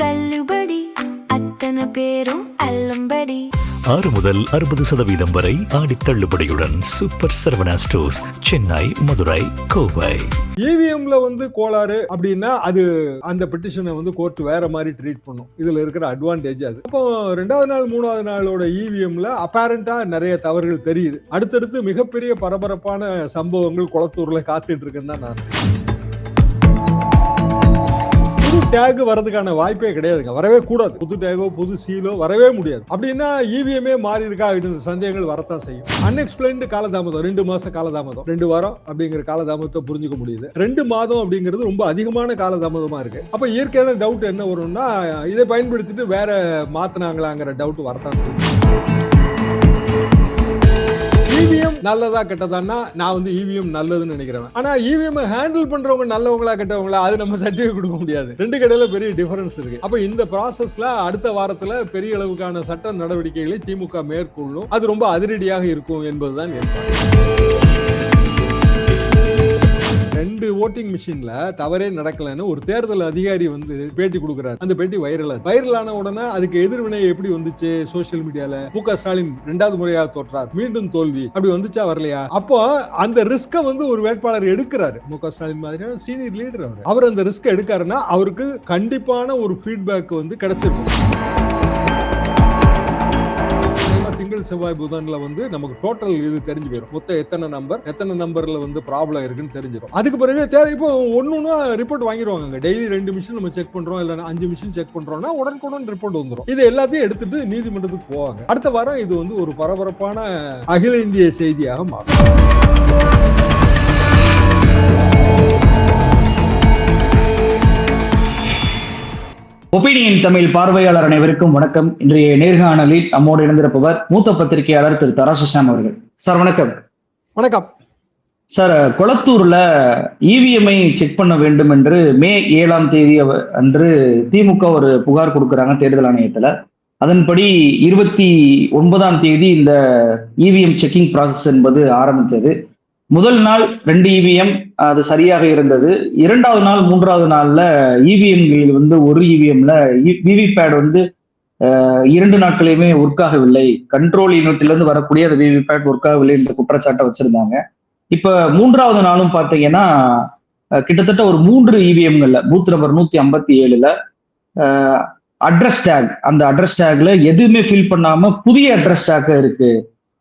தள்ளுபடி அத்தனை பேரும் அல்லம்படி 6 முதல் 60% வரை ஆடி தள்ளுபடியுடன் சூப்பர் சரவணா ஸ்டோர்ஸ், சென்னை, மதுரை, கோவை. இவிஎம்ல கோளாறு அப்படின்னா அது அந்த பெட்டிஷனை கோர்ட் வேற மாதிரி ட்ரீட் பண்ணும். இதுல இருக்கிற அட்வான்டேஜ் அது. அப்போ 2வது நாள் 3வது நாளோட இவிஎம்ல அப்பேரண்டா நிறைய தவறுகள் தெரியுது. அடுத்தடுத்து மிகப்பெரிய பரபரப்பான சம்பவங்கள் குளத்தூர்ல காத்துட்டு இருக்குன்னு தான் நான் டேக் வரதுக்கான வாய்ப்பே கிடையாதுங்க. வரவே கூடாது. புது டேகோ புது சீலோ வரவே முடியாது. அப்படின்னா இவிஎம்ஏ மாறி இருக்கா அப்படின்னு சந்தேகங்கள் வரத்தான் செய்யும். அன்எக்ஸ்பிளைன்டு காலதாமதம், 2 மாசம் காலதாமதம், 2 வாரம் அப்படிங்கிற காலதாமதத்தை புரிஞ்சுக்க முடியுது. 2 மாதம் அப்படிங்கிறது ரொம்ப அதிகமான காலதாமதமா இருக்கு. அப்ப இயற்கையான டவுட் என்ன வரும்னா, இதை பயன்படுத்திட்டு வேற மாத்தினாங்களாங்கிற டவுட் வரத்தான் செய்யும். இவிஎம் நல்லதா கெட்டதான்னா நான் இவிஎம் நல்லதுன்னு நினைக்கிறேன். ஆனா இவிஎம் ஹேண்டில் பண்றவங்க நல்லவங்களா கெட்டவங்களா அது நம்ம சர்டிபிகேட் கொடுக்க முடியாது. 2 கடையில பெரிய டிஃபரன்ஸ் இருக்கு. அப்ப இந்த ப்ராசஸ்ல அடுத்த வாரத்துல பெரிய அளவுக்கான சட்ட நடவடிக்கைகளை திமுக மேற்கொள்ளும். அது ரொம்ப அதிரடியாக இருக்கும் என்பதுதான் எதிர்பார்ப்பு. 2 ஓட்டிங் மிஷின்ல தவறே நடக்கலன்னு ஒரு தேர்தல் அதிகாரி பேட்டி கொடுக்கிறார். அந்த பேட்டி வைரலான உடனே அதுக்கு எதிர்வினை எப்படி வந்துச்சு சோசியல் மீடியால? மு.க. ஸ்டாலின் 2வது முறையாக தோற்றார், மீண்டும் தோல்வி, அப்படி வந்துச்சா வரலையா? அப்போ அந்த ரிஸ்க ஒரு வேட்பாளர் எடுக்கிறாரு. மு.க. ஸ்டாலின் மாதிரியான சீனியர் லீடர் அவர் அந்த ரிஸ்க் எடுக்காருன்னா அவருக்கு கண்டிப்பான ஒரு ஃபீட்பேக் கிடைச்சிருக்கும். திங்கள் செவ்வாய் புதன்ல நமக்கு டோட்டல் இது தெரிஞ்சு போயிடும். மொத்தம் எத்தனை நம்பர்ல ப்ராப்ளம் இருக்குன்னு தெரிஞ்சிடும். அதுக்கு பிறகு இப்போ ஒன்னொன்னா ரிப்போர்ட் வாங்கிடுவாங்க. டெய்லி 2 மிஷின் நம்ம செக் பண்றோம், இல்ல 5 மிஷின் செக் பண்றோம்னா உடனுக்குடன் ரிப்போர்ட் வந்துடும். இது எல்லாத்தையும் எடுத்துட்டு நீதிமன்றத்துக்கு போவாங்க. அடுத்த வாரம் இது ஒரு பரபரப்பான அகில இந்திய செய்தியாக மாறும். ஒப்பீனியன் தமிழ் பார்வையாளர் அனைவருக்கும் வணக்கம். இன்றைய நேர்காணலில் நம்மோடு இணைந்திருப்பவர் மூத்த பத்திரிகையாளர் திரு தராசுசாம் அவர்கள். சார் வணக்கம். வணக்கம் சார். குளத்தூர்ல இவிஎம்ஐ செக் பண்ண வேண்டும் என்று மே 7ஆம் தேதி அன்று திமுக ஒரு புகார் கொடுக்கிறாங்க தேர்தல் ஆணையத்துல. அதன்படி 29ஆம் தேதி இந்த இவிஎம் செக்கிங் ப்ராசஸ் என்பது ஆரம்பித்தது. முதல் நாள் 2 இவிஎம் அது சரியாக இருந்தது. 2வது நாள் 3வது நாள்ல இவிஎம்களில் ஒரு இவிஎம்ல விவிபேட் 2 நாட்களையுமே ஒர்க் ஆகவில்லை, கண்ட்ரோல் யூனிட்ல இருந்து வரக்கூடிய அந்த விவிபேட் ஒர்க் ஆகவில்லை என்ற குற்றச்சாட்டை வச்சிருந்தாங்க. இப்ப 3வது நாளும் பாத்தீங்கன்னா கிட்டத்தட்ட ஒரு 3 இவிஎம்கள்ல பூத் நம்பர் 157ல அட்ரஸ் டேக், அந்த அட்ரஸ் டேக்ல எதுவுமே ஃபில் பண்ணாம புதிய அட்ரஸ் டேக் இருக்கு.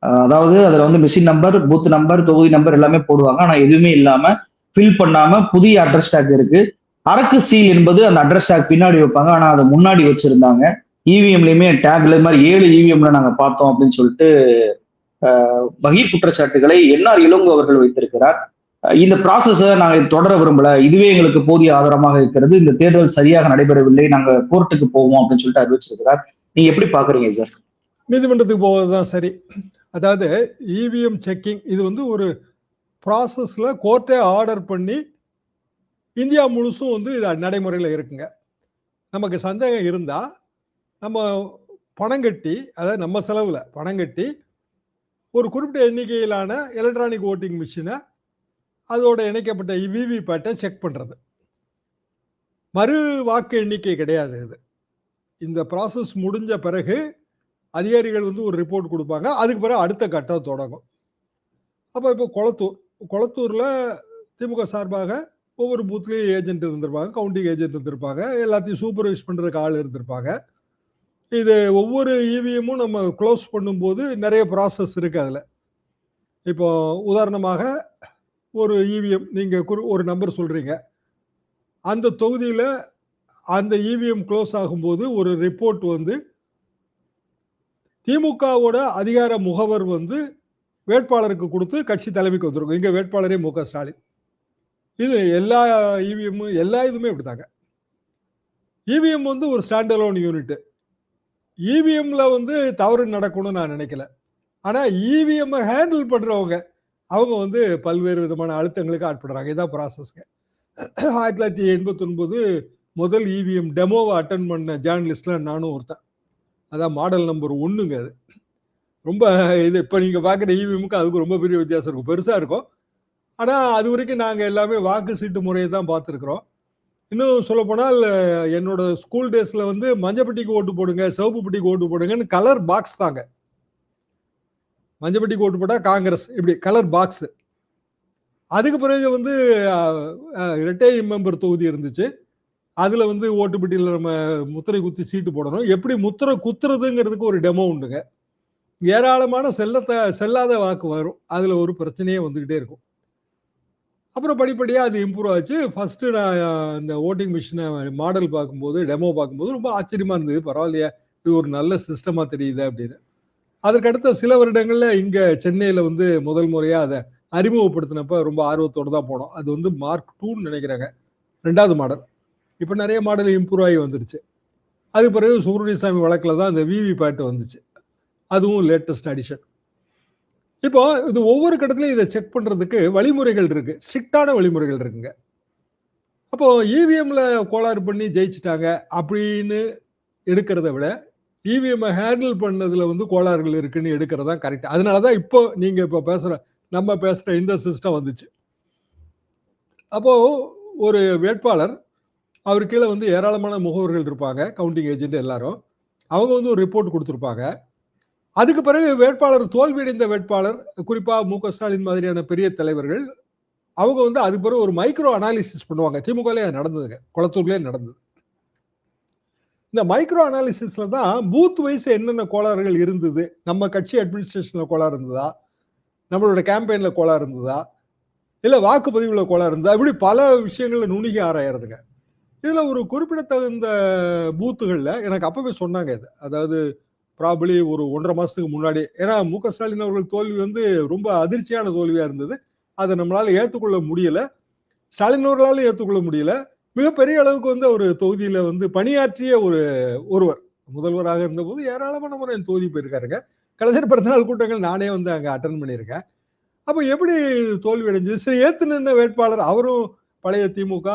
அதாவது அதுல மிஷின் நம்பர், பூத் நம்பர், தொகுதி நம்பர் எல்லாமே போடுவாங்க. ஆனா எதுவுமே இல்லாம ஃபில் பண்ணாம புதிய அட்ரஸ் டேக் இருக்கு. அரக்கு சீல் என்பது அந்த அட்ரஸ் டேக் பின்னாடி வைப்பாங்க, ஆனா அதை முன்னாடி வச்சிருந்தாங்க. இவிஎம்லயுமே டேக்ல மாதிரி 7 இவிஎம்ல நாங்க பார்த்தோம் அப்படின்னு சொல்லிட்டு வகை குற்றச்சாட்டுகளை என்ஆர் இளங்கோ அவர்கள் வைத்திருக்கிறார். இந்த ப்ராசஸை நாங்க தொடர விரும்பல, இதுவே எங்களுக்கு போதிய ஆதாரமாக இருக்கிறது, இந்த தேர்தல் சரியாக நடைபெறவில்லை, நாங்க கோர்ட்டுக்கு போவோம் அப்படின்னு சொல்லிட்டு அறிவிச்சிருக்கிறார். நீங்க எப்படி பாக்குறீங்க சார்? நீதிமன்றத்துக்கு போவதுதான் சரி. அதாவது இவிஎம் செக்கிங் இது ஒரு ப்ராசஸ்ல கோர்ட்டே ஆர்டர் பண்ணி இந்தியா முழுசும் இது நடைமுறையில் இருக்குங்க. நமக்கு சந்தேகம் இருந்தா நம்ம பணம் கட்டி, அதாவது நம்ம செலவுல பணம் கட்டி ஒரு குறிப்பிட்ட எண்ணிக்கையிலான எலக்ட்ரானிக் ஓட்டிங் மிஷினை அதோட இணைக்கப்பட்ட விவிபேட்டை செக் பண்றது. மறு வாக்கு எண்ணிக்கை கிடையாது இது. இந்த ப்ராசஸ் முடிஞ்ச பிறகு அதிகாரிகள் ஒரு ரிப்போர்ட் கொடுப்பாங்க. அதுக்கு பிறகு அடுத்த கட்டம் தொடங்கும். அப்போ இப்போ குளத்தூர்ல திமுக சார்பாக ஒவ்வொரு பூத்லேயும் ஏஜென்ட் இருந்திருப்பாங்க, கவுண்டிங் ஏஜென்ட் இருந்திருப்பாங்க, எல்லாத்தையும் சூப்பர்வைஸ் பண்றதுக்கு ஆள் இருந்திருப்பாங்க. இது ஒவ்வொரு இவிஎம்மும் நம்ம க்ளோஸ் பண்ணும்போது நிறைய ப்ராசஸ் இருக்கு அதுல. இப்போ உதாரணமாக ஒரு இவிஎம் நீங்க ஒரு நம்பர் சொல்றீங்க, அந்த தொகுதியில அந்த இவிஎம் க்ளோஸ் ஆகும்போது ஒரு ரிப்போர்ட் திமுகவோட அதிகார முகவர் வேட்பாளருக்கு கொடுத்து கட்சி தலைமைக்கு வந்திருக்கும். இங்க வேட்பாளரே மு.க. ஸ்டாலின். இது எல்லா இவிஎம் எல்லா இதுமே இப்படிதாங்க. இவிஎம் ஒரு ஸ்டாண்ட் அலோன் யூனிட். இவிஎம்ல தவறு நடக்கணும்னு நான் நினைக்கல. ஆனா இவிஎம் ஹேண்டில் பண்றவங்க அவங்க பல்வேறு விதமான அழுத்தங்களுக்கு ஆட்படுறாங்க. இதான் ப்ராசஸ்ங்க. 1989 முதல் இவிஎம் டெமோவை அட்டன் பண்ண ஜேர்னலிஸ்ட்ல நானும் ஒருத்தன். அதான் மாடல் நம்பர் 1ங்க. அது ரொம்ப இது இப்போ நீங்கள் பார்க்குற இவிஎம்க்கு அதுக்கு ரொம்ப பெரிய வித்தியாசம் இருக்கும், பெருசாக இருக்கும். ஆனால் அது வரைக்கும் நாங்கள் எல்லாமே வாக்கு சீட்டு முறையை தான் பார்த்துருக்குறோம். இன்னும் சொல்ல போனால் என்னோட ஸ்கூல் டேஸ்ல வந்து மஞ்சப்பட்டிக்கு ஓட்டு போடுங்க, சிவப்பு பட்டிக்கு ஓட்டு போடுங்கன்னு கலர் பாக்ஸ் தாங்க. மஞ்சப்பட்டிக்கு ஓட்டு போட்டா காங்கிரஸ், இப்படி கலர் பாக்ஸ். அதுக்கு பிறகு வந்து இரட்டை மெம்பர் தொகுதி இருந்துச்சு. அதுல வந்து ஓட்டுப்பட்டியில் நம்ம முத்திரை குத்தி சீட்டு போடணும். எப்படி முத்திரை குத்துறதுங்கிறதுக்கு ஒரு டெமோ உண்டுங்க. ஏராளமான செல்லாத வாக்கு வரும். அதுல ஒரு பிரச்சனையே வந்துகிட்டே இருக்கும். அப்புறம் படிப்படியாக அது இம்ப்ரூவ் ஆச்சு. ஃபர்ஸ்ட் நான் இந்த ஓட்டிங் மிஷினை மாடல் பார்க்கும்போது, டெமோ பார்க்கும்போது ரொம்ப ஆச்சரியமா இருந்தது. பரவாயில்லையா, இது ஒரு நல்ல சிஸ்டமா தெரியுது அப்படின்னு. அதற்கடுத்த சில வருடங்கள்ல இங்க சென்னையில வந்து முதல் முறையா அதை அறிமுகப்படுத்தினப்ப ரொம்ப ஆர்வத்தோடு தான் போனோம். அது வந்து மார்க் 2ன்னு நினைக்கிறாங்க, 2வது மாடல். இப்போ நிறைய மாடல் இம்ப்ரூவ் ஆகி வந்துருச்சு. அது பிறகு சுப்பிரமணியசாமி வழக்கில் தான் இந்த விவி பேட் வந்துச்சு. அதுவும் லேட்டஸ்ட் அடிஷன். இப்போ இது ஒவ்வொரு கட்டத்திலையும் இதை செக் பண்றதுக்கு வழிமுறைகள் இருக்கு, ஸ்ட்ரிக்டான வழிமுறைகள் இருக்குங்க. அப்போ இவிஎம்ல கோளாறு பண்ணி ஜெயிச்சிட்டாங்க அப்படின்னு எடுக்கிறத விட இவிஎம் ஹேண்டில் பண்ணதுல வந்து கோளாறுகள் இருக்குன்னு எடுக்கிறது தான் கரெக்ட். அதனாலதான் இப்போ நீங்க இப்போ நம்ம பேசுற இந்த சிஸ்டம் வந்துச்சு. அப்போ ஒரு வேட்பாளர், அவர் கீழே வந்து ஏராளமான முகவர்கள் இருப்பாங்க, கவுண்டிங் ஏஜென்ட் எல்லாரும். அவங்க வந்து ஒரு ரிப்போர்ட் கொடுத்துருப்பாங்க. அதுக்கு பிறகு வேட்பாளர், தோல்வியடைந்த வேட்பாளர், குறிப்பா மு.க. ஸ்டாலின் மாதிரியான பெரிய தலைவர்கள், அவங்க வந்து அதுக்கு பிறகு ஒரு மைக்ரோ அனாலிசிஸ் பண்ணுவாங்க. திமுகலே நடந்ததுங்க, குளத்தூர்லேயே நடந்தது. இந்த மைக்ரோ அனாலிசிஸ்ல தான் பூத் வைஸ் என்னென்ன கோளாறுகள் இருந்தது, நம்ம கட்சி அட்மினிஸ்ட்ரேஷன்ல கோளாறு இருந்ததா, நம்மளோட கேம்பெயின்ல கோளாறு இருந்ததா, இல்ல வாக்குப்பதிவுல கோளாறு இருந்ததா, இப்படி பல விஷயங்கள்ல நுணுகி ஆராயறதுங்க. இதுல ஒரு குறிப்பிடத்தகுந்த பூத்துகள்ல எனக்கு அப்பவே சொன்னாங்க இது, அதாவது ப்ராபலி ஒரு 1.5 மாசத்துக்கு முன்னாடி. ஏன்னா மு.க. ஸ்டாலின் அவர்கள் தோல்வி வந்து ரொம்ப அதிர்ச்சியான தோல்வியா இருந்தது. அதை நம்மளால ஏற்றுக்கொள்ள முடியல, ஸ்டாலின் அவர்களாலும் ஏற்றுக்கொள்ள முடியல. மிகப்பெரிய அளவுக்கு வந்து ஒரு தொகுதியில வந்து பணியாற்றிய ஒருவர், முதல்வராக இருந்தபோது ஏராளமான முறை தொகுதி போயிருக்காருங்க. கலைஞர் பிறந்தநாள் கூட்டங்கள் நானே வந்து அங்க அட்டன் பண்ணியிருக்கேன். அப்ப எப்படி தோல்வி அடைஞ்சது? சரி, ஏத்து நின்ற வேட்பாளர், அவரும் பழைய திமுக,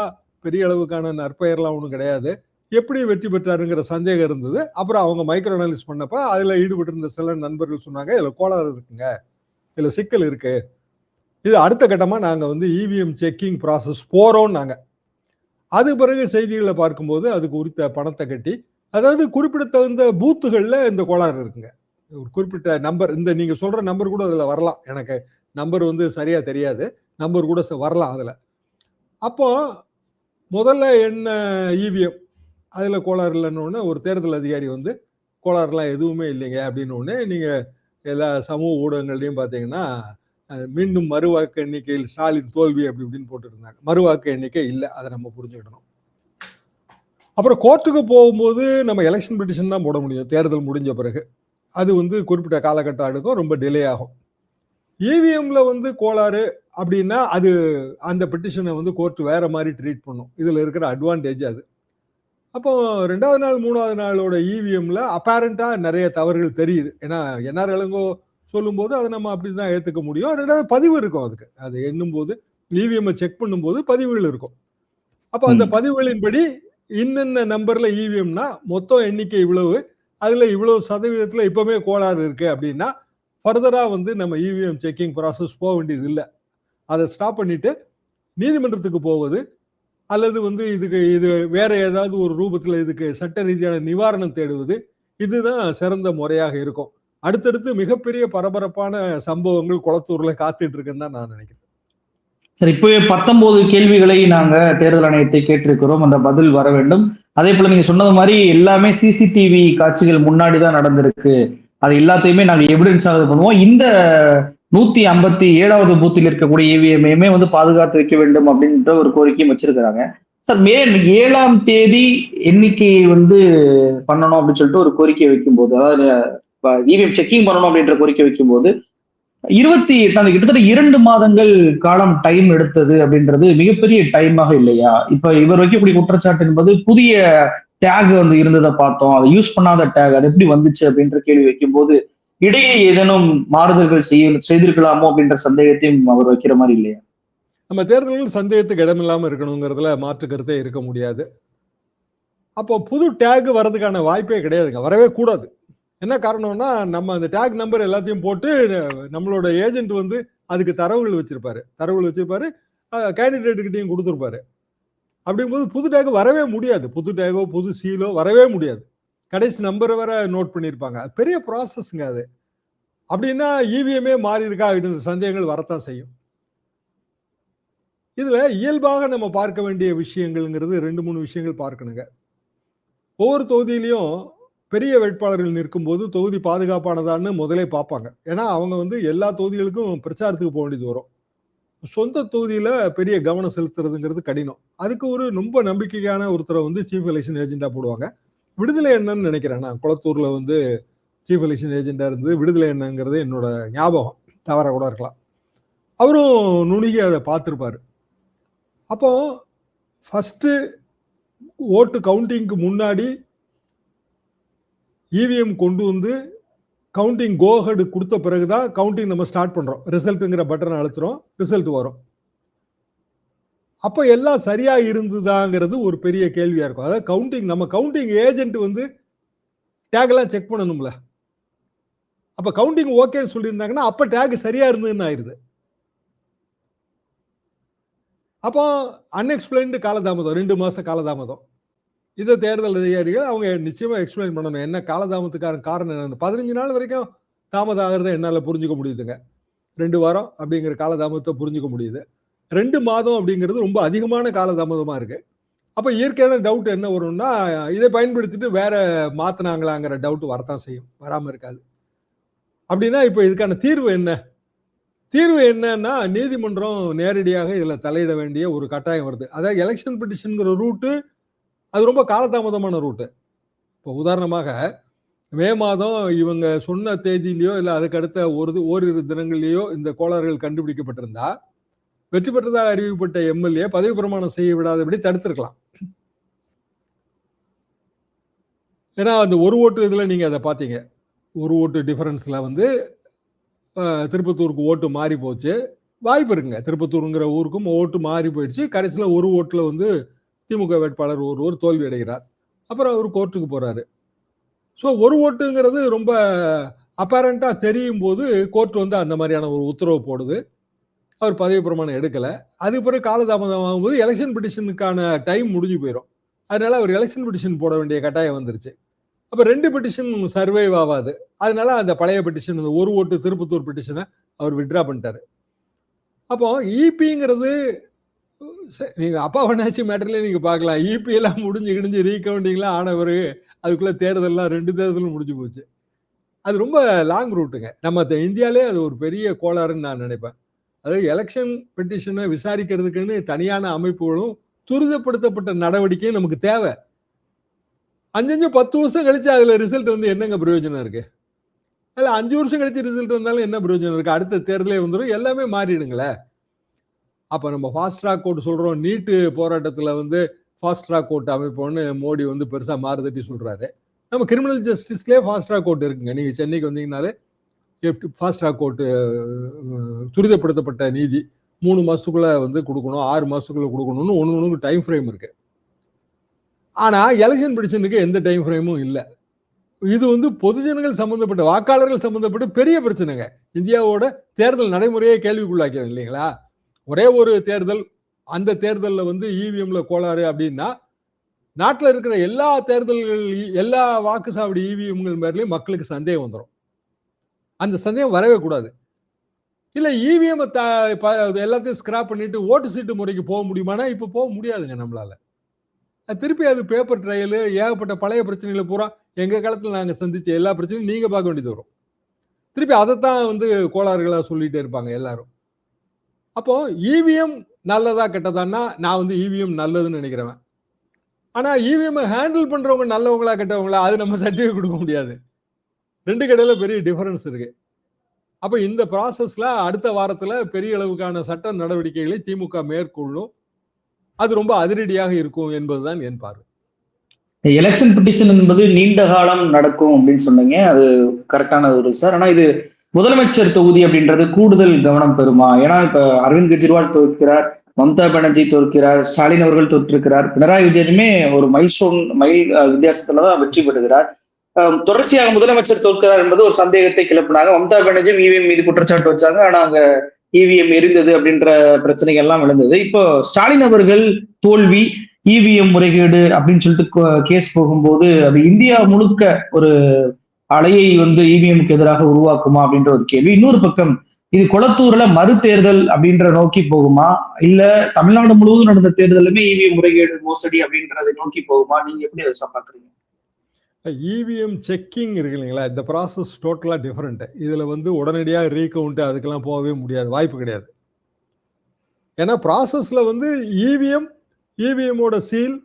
பெரிய அளவுக்கான நற்பெயர்லாம் ஒன்றும் கிடையாது, எப்படி வெற்றி பெற்றாருங்கிற சந்தேகம் இருந்தது. அப்புறம் அவங்க மைக்ரோ அனாலிசிஸ் பண்ணப்ப அதுல ஈடுபட்டு இருந்த சில நண்பர்கள் சொன்னாங்க, இதுல கோளாறு இருக்குங்க, இதுல சிக்கல் இருக்கு, இது அடுத்த கட்டமா நாங்க வந்து இவிஎம் செக்கிங் ப்ராசஸ் போறோம் நாங்க. அது பிறகு செய்திகளை பார்க்கும்போது அதுக்கு உரித்த பணத்தை கட்டி, அதாவது குறிப்பிடத்தகுந்த பூத்துகள்ல இந்த கோளாறு இருக்குங்க. ஒரு குறிப்பிட்ட நம்பர், இந்த நீங்க சொல்ற நம்பர் கூட அதுல வரலாம், எனக்கு நம்பர் வந்து சரியா தெரியாது, நம்பர் கூட வரலாம் அதுல. அப்போ முதல்ல என்ன இவிஎம் அதுல கோளாறு இல்லைன்னு ஒரு தேர்தல் அதிகாரி வந்து கோளாறுலாம் எதுவுமே இல்லைங்க அப்படின்னு நீங்க எல்லா சமூக ஊடகங்கள்லையும் பார்த்தீங்கன்னா மீண்டும் மறுவாக்கு எண்ணிக்கையில் ஸ்டாலின் தோல்வி அப்படி இப்படின்னு போட்டுருந்தாங்க. மறுவாக்கு எண்ணிக்கை இல்லை, அதை நம்ம புரிஞ்சுக்கிடணும். அப்புறம் கோர்ட்டுக்கு போகும்போது நம்ம எலெக்ஷன் பெட்டிஷன் தான் போட முடியும் தேர்தல் முடிஞ்ச பிறகு. அது வந்து குறிப்பிட்ட காலகட்டம் எடுக்கும், ரொம்ப டிலே ஆகும். இவிஎம்ல வந்து கோளாறு அப்படின்னா அது அந்த பெட்டிஷனை வந்து கோர்ட் வேற மாதிரி ட்ரீட் பண்ணும். இதுல இருக்கிற அட்வான்டேஜ் அது. அப்போ 2வது நாள் 3வது நாளோட இவிஎம்ல அப்பேரண்டா நிறைய தவறுகள் தெரியுது. ஏன்னா என்ஆர் இளங்கோ சொல்லும்போது அதை நம்ம அப்படிதான் ஏத்துக்க முடியும். 2வது பதிவு இருக்கும், அதுக்கு அது எண்ணும் போது இவிஎம் செக் பண்ணும்போது பதிவுகள் இருக்கும். அப்போ அந்த பதிவுகளின்படி இன்னென்ன நம்பர்ல இவிஎம்னா மொத்தம் எண்ணிக்கை இவ்வளவு, அதுல இவ்வளவு சதவீதத்துல இப்பவுமே கோளாறு இருக்கு அப்படின்னா ஃபர்தரா வந்து நம்ம இவிஎம் செக்கிங் ப்ராசஸ் போக வேண்டியது இல்லை. அதை ஸ்டாப் பண்ணிட்டு நீதிமன்றத்துக்கு போவது அல்லது வந்து இது வேற ஏதாவது ஒரு ரூபத்துல இதுக்கு சட்ட ரீதியான நிவாரணம் தேடுவது, இதுதான் சிறந்த முறையாக இருக்கும். அடுத்தடுத்து மிகப்பெரிய பரபரப்பான சம்பவங்கள் குளத்தூர்ல காத்துட்டு இருக்குன்னு தான் நான் நினைக்கிறேன். சரி, இப்பவே 19 கேள்விகளை நாங்க தேர்தல் ஆணையத்தை கேட்டிருக்கிறோம், அந்த பதில் வர வேண்டும். அதே போல நீங்க சொன்னது மாதிரி எல்லாமே சிசிடிவி காட்சிகள் முன்னாடி தான் நடந்திருக்கு, அது எல்லாத்தையுமே நாங்க எவிடன்ஸாக பண்ணுவோம். இந்த 157வது பூத்தில் இருக்கக்கூடிய இவிஎம்ஐயுமே வந்து பாதுகாத்து வைக்க வேண்டும் அப்படின்ற ஒரு கோரிக்கையும் வச்சிருக்கிறாங்க. சார், மே 7ஆம் தேதி எண்ணிக்கையை வந்து பண்ணணும் அப்படின்னு சொல்லிட்டு ஒரு கோரிக்கை வைக்கும்போது, அதாவது இவிஎம் செக்கிங் பண்ணணும் அப்படின்ற கோரிக்கை வைக்கும்போது 28 கிட்டத்தட்ட 2 மாதங்கள் காலம் டைம் எடுத்தது அப்படின்றது மிகப்பெரிய டைமாக இல்லையா? இப்ப இவர் வைக்கக்கூடிய குற்றச்சாட்டு என்பது புதிய டேக் வந்து இருந்ததை பார்த்தோம், அதை யூஸ் பண்ணாத டேக், அது எப்படி வந்துச்சு அப்படின்ற கேள்வி வைக்கும்போது இடையே ஏதேனும் மாறுதல்கள் செய்திருக்கலாமோ அப்படின்ற சந்தேகத்தையும் அவர் வைக்கிற மாதிரி இல்லையா? நம்ம தேர்தல்கள் சந்தேகத்துக்கு இடமில்லாம இருக்கணுங்கிறதுல மாற்று கருத்தே இருக்க முடியாது. அப்போ புது டேக் வர்றதுக்கான வாய்ப்பே கிடையாதுங்க, வரவே கூடாது. என்ன காரணம்னா, நம்ம அந்த டேக் நம்பர் எல்லாத்தையும் போட்டு நம்மளோட ஏஜென்ட் வந்து அதுக்கு தரவுகள் வச்சிருப்பாரு, கேண்டிடேட்டுக்கிட்டையும் கொடுத்துருப்பாரு. அப்படிங்கும்போது புது டேக் வரவே முடியாது. புது டேகோ புது சீலோ வரவே முடியாது. கடைசி நம்பரை வர நோட் பண்ணியிருப்பாங்க. பெரிய ப்ராசஸ்ங்க அது. அப்படின்னா இவிஎம்ஏ மாறி இருக்கா அப்படின்ற சந்தேகங்கள் வரத்தான் செய்யும். இதுல இயல்பாக நம்ம பார்க்க வேண்டிய விஷயங்கள்ங்கிறது 2-3 விஷயங்கள் பார்க்கணுங்க. ஒவ்வொரு தொகுதியிலையும் பெரிய வேட்பாளர்கள் நிற்கும்போது தொகுதி பாதுகாப்பானதான்னு முதலே பார்ப்பாங்க. ஏன்னா அவங்க எல்லா தொகுதிகளுக்கும் பிரச்சாரத்துக்கு போக வேண்டியது வரும். சொந்த தொகுதியில பெரிய கவனம் செலுத்துறதுங்கிறது கடினம். அதுக்கு ஒரு ரொம்ப நம்பிக்கையான ஒருத்தரை சீஃப் எலெக்ஷன் ஏஜென்டா போடுவாங்க. விடுதலை என்னன்னு நினைக்கிறேன். நான் குளத்தூர்ல சீஃப் எலெக்ஷன் ஏஜென்டா இருந்து விடுதலை என்னங்கிறது என்னோட ஞாபகம். தவற கூட இருக்கலாம். அவரும் நுணுகி அதை பார்த்துருப்பாரு. அப்போ ஃபர்ஸ்ட் ஓட்டு கவுண்டிங்க்கு முன்னாடி இவிஎம் கொண்டு கவுண்டிங் கோஹெட் கொடுத்த பிறகுதான் கவுண்டிங் நம்ம ஸ்டார்ட் பண்றோம். ரிசல்ட்டுங்கிற பட்டன் அழுத்துறோம், ரிசல்ட் வரும். அப்ப எல்லாம் சரியா இருந்துதாங்கிறது ஒரு பெரிய கேள்வியா இருக்கும். அதாவது கவுண்டிங் நம்ம கவுண்டிங் ஏஜென்ட் டேக் எல்லாம் செக் பண்ணணும்ல. அப்ப கவுண்டிங் ஓகேன்னு சொல்லியிருந்தாங்கன்னா அப்ப டேக் சரியா இருந்ததுன்னு ஆயிருது. அப்போ அன்எக்ஸ்பிளைன்டு காலதாமதம், 2 மாசம் காலதாமதம். இதை தேர்தல் அதிகாரிகள் அவங்க நிச்சயமா எக்ஸ்பிளைன் பண்ணணும். என்ன காலதாமத்துக்கான காரணம் என்ன? 15 நாள் வரைக்கும் தாமதம் ஆகிறத என்னால புரிஞ்சுக்க முடியுதுங்க. 2 வாரம் அப்படிங்கிற காலதாமதத்தை புரிஞ்சுக்க முடியுது. 2 மாதம் அப்படிங்கிறது ரொம்ப அதிகமான காலதாமதமா இருக்கு. அப்ப இயற்கையான டவுட் என்ன வரும்னா, இதை பயன்படுத்திட்டு வேற மாத்தினாங்களாங்கிற டவுட் வரத்தான் செய்யும், வராம இருக்காது. அப்படின்னா இப்ப இதுக்கான தீர்வு என்ன? தீர்வு என்னன்னா, நீதிமன்றம் நேரடியாக இதுல தலையிட வேண்டிய ஒரு கட்டாயம் வருது. அதாவது எலெக்ஷன் பெட்டிஷன்ங்கிற ரூட்டு அது ரொம்ப காலதாமதமான ரூட்டு. இப்போ உதாரணமாக மே மாதம் இவங்க சொன்ன தேதியிலையோ இல்லை அதுக்கு அடுத்த ஓரிரு தினங்கள்லயோ இந்த கோளாறுகள் கண்டுபிடிக்கப்பட்டிருந்தா வெற்றி பெற்றதாக அறிவிக்கப்பட்ட எம்எல்ஏ பதவி பிரமாணம் செய்ய விடாதபடி தடுத்திருக்கலாம். ஏன்னா அந்த ஒரு ஓட்டு இதுல நீங்க அதை பார்த்தீங்க. ஒரு ஓட்டு டிஃபரன்ஸ்ல திருப்பத்தூருக்கு ஓட்டு மாறி போச்சு. வாய்ப்பு இருக்குங்க, திருப்பத்தூருங்கிற ஊருக்கும் ஓட்டு மாறி போயிடுச்சு. கடைசியில் ஒரு ஓட்டுல திமுக வேட்பாளர் ஒருவர் தோல்வி அடைகிறார். அப்புறம் அவர் கோர்ட்டுக்கு போறாரு. ஸோ ஒரு ஓட்டுங்கிறது ரொம்ப அப்பேரண்டா தெரியும் போது கோர்ட் அந்த மாதிரியான ஒரு உத்தரவு போடுது. அவர் பதவி பிரமாணம் எடுக்கல. அதுக்கு பிறகு காலதாமதம் ஆகும்போது எலெக்ஷன் பெட்டிஷனுக்கான டைம் முடிஞ்சு போயிடும். அதனால அவர் எலெக்ஷன் பெட்டிஷன் போட வேண்டிய கட்டாயம் வந்துருச்சு. அப்ப 2 பெட்டிஷன் சர்வைவ் ஆகாது. அதனால அந்த பழைய பெட்டிஷன், ஒரு ஓட்டு திருப்பத்தூர் பெட்டிஷனை அவர் வித்ட்ரா பண்ணிட்டாரு. அப்போ இபிங்கிறது நீங்க அப்பா வண்ணாச்சி மேட்டர்ல நீங்க பார்க்கலாம். இபி எல்லாம் முடிஞ்சு ரீகவுண்டிங்லாம் ஆனவர் அதுக்குள்ள தேர்தல்லாம் 2 தேர்தலும் முடிஞ்சு போச்சு. அது ரொம்ப லாங் ரூட்டுங்க. நம்ம இந்தியாலே அது ஒரு பெரிய கோளாறுன்னு நான் நினைப்பேன். அதாவது எலெக்ஷன் பெட்டிஷனை விசாரிக்கிறதுக்குன்னு தனியான அமைப்புகளும் துரிதப்படுத்தப்பட்ட நடவடிக்கையும் நமக்கு தேவை. 5-10 வருஷம் கழிச்சு அதுல ரிசல்ட் என்னங்க பிரயோஜனம் இருக்கு? இல்ல 5 வருஷம் கழிச்சு ரிசல்ட் வந்தாலும் என்ன பிரயோஜனம் இருக்கு? அடுத்த தேர்தலே வந்துடும், எல்லாமே மாறிடுங்களே. அப்ப நம்ம ஃபாஸ்ட் ட்ராக் கோர்ட் சொல்றோம். நீட்டு போராட்டத்துல ஃபாஸ்ட் ட்ராக் கோர்ட் அமைப்போன்னு மோடி பெருசா மாறுதட்டி சொல்றாரு. நம்ம கிரிமினல் ஜஸ்டிஸ்லேயே ஃபாஸ்ட் ட்ராக் கோர்ட் இருக்குங்க. நீங்க சென்னைக்கு வந்தீங்கன்னாலே ஃபாஸ்ட் ட்ராக் கோர்ட் துரிதப்படுத்தப்பட்ட நீதி 3 மாசத்துக்குள்ள கொடுக்கணும், 6 மாசத்துக்குள்ள கொடுக்கணும்னு ஒண்ணுக்கு டைம் ஃப்ரேம் இருக்கு. ஆனா எலெக்ஷன் பெட்டிஷனுக்கு எந்த டைம் ஃப்ரேமும் இல்லை. இது பொதுஜனங்கள் சம்பந்தப்பட்ட, வாக்காளர்கள் சம்பந்தப்பட்ட பெரிய பிரச்சனைங்க. இந்தியாவோட தேர்தல் நடைமுறையே கேள்விக்குள்ளாக்கிறோம் இல்லைங்களா? ஒரே ஒரு தேர்தல், அந்த தேர்தலில் இவிஎம்ல கோளாறு அப்படின்னா நாட்டில் இருக்கிற எல்லா தேர்தல்கள், எல்லா வாக்குச்சாவடி இவிஎம்கள் மேலேயும் மக்களுக்கு சந்தேகம் வந்துடும். அந்த சந்தேகம் வரவே கூடாது. இல்லை இவிஎம் எல்லாத்தையும் ஸ்கிராப் பண்ணிட்டு ஓட்டு சீட்டு முறைக்கு போக முடியுமானா இப்போ போக முடியாதுங்க நம்மளால. திருப்பி அது பேப்பர் ட்ரையல், ஏகப்பட்ட பழைய பிரச்சனைகளை பூரா எங்க காலத்தில் நாங்கள் சந்திச்ச எல்லா பிரச்சனையும் நீங்க பார்க்க வேண்டியது வரும். திருப்பி அதைத்தான் கோளாறுகளா சொல்லிட்டே இருப்பாங்க எல்லாரும். அப்போ இவிஎம் நல்லதா கெட்டதான்னா நான் இவிஎம் நல்லதுன்னு நினைக்கிறேன். ஆனா இவிஎம் ஹேண்டில் பண்றவங்க நல்லவங்களா கெட்டவங்களா அது நம்ம சர்டிஃபிகேட் கொடுக்க முடியாது. 2 கடையில பெரிய டிஃபரன்ஸ் இருக்கு. அப்ப இந்த ப்ராசஸ்ல அடுத்த வாரத்துல பெரிய அளவுக்கான சட்ட நடவடிக்கைகளை திமுக மேற்கொள்ளும். அது ரொம்ப அதிரடியாக இருக்கும் என்பதுதான் என் பார்வை. எலெக்ஷன் பெட்டிஷன் என்பது நீண்ட காலம் நடக்கும் அப்படின்னு சொன்னீங்க. அது கரெக்டான ஒரு சார். ஆனா இது முதலமைச்சர் தொகுதி அப்படின்றது கூடுதல் கவனம் பெறுமா? ஏன்னா இப்ப அரவிந்த் கெஜ்ரிவால் தோற்கிறார், மம்தா பானர்ஜி தோற்கிறார், ஸ்டாலின் அவர்கள் தோற்றிருக்கிறார், பினராயி விஜயனுமே ஒரு மைல் வித்தியாசத்துலதான் வெற்றி பெறுகிறார். தொடர்ச்சியாக முதலமைச்சர் தோற்கிறார் என்பது ஒரு சந்தேகத்தை கிளப்பினாங்க. மம்தா பானர்ஜி இவிஎம் மீது குற்றச்சாட்டு வச்சாங்க. ஆனா அங்க இவிஎம் எரிந்தது அப்படின்ற பிரச்சனைகள் எல்லாம் விழுந்தது. இப்போ ஸ்டாலின் அவர்கள் தோல்வி, இவிஎம் முறைகேடு அப்படின்னு சொல்லிட்டு கேஸ் போகும்போது அது இந்தியா முழுக்க ஒரு அலையை வந்து இவிஎம்க்கு எதிராக உருவாக்குமா அப்படின்ற ஒரு கேள்வி. இன்னொரு பக்கம் இது கொளத்தூர்ல மறு தேர்தல் அப்படின்ற நோக்கி போகுமா, இல்ல தமிழ்நாடு முழுவதும் நடந்த தேர்தலுமே இவிஎம் முறைகேடு மோசடி அப்படின்றதை நோக்கி போகுமா? நீங்க எப்படி அதை பாக்குறீங்க? இவிஎம் செக்கிங் இருக்கு இல்லைங்களா, இந்த ப்ராசஸ் டோட்டலாக டிஃப்ரெண்ட். இதில் வந்து உடனடியாக ரீகவுண்ட் அதுக்கெல்லாம் போகவே முடியாது, வாய்ப்பு கிடையாது. ஏன்னா ப்ராசஸில் வந்து இவிஎம்மோட சீல்,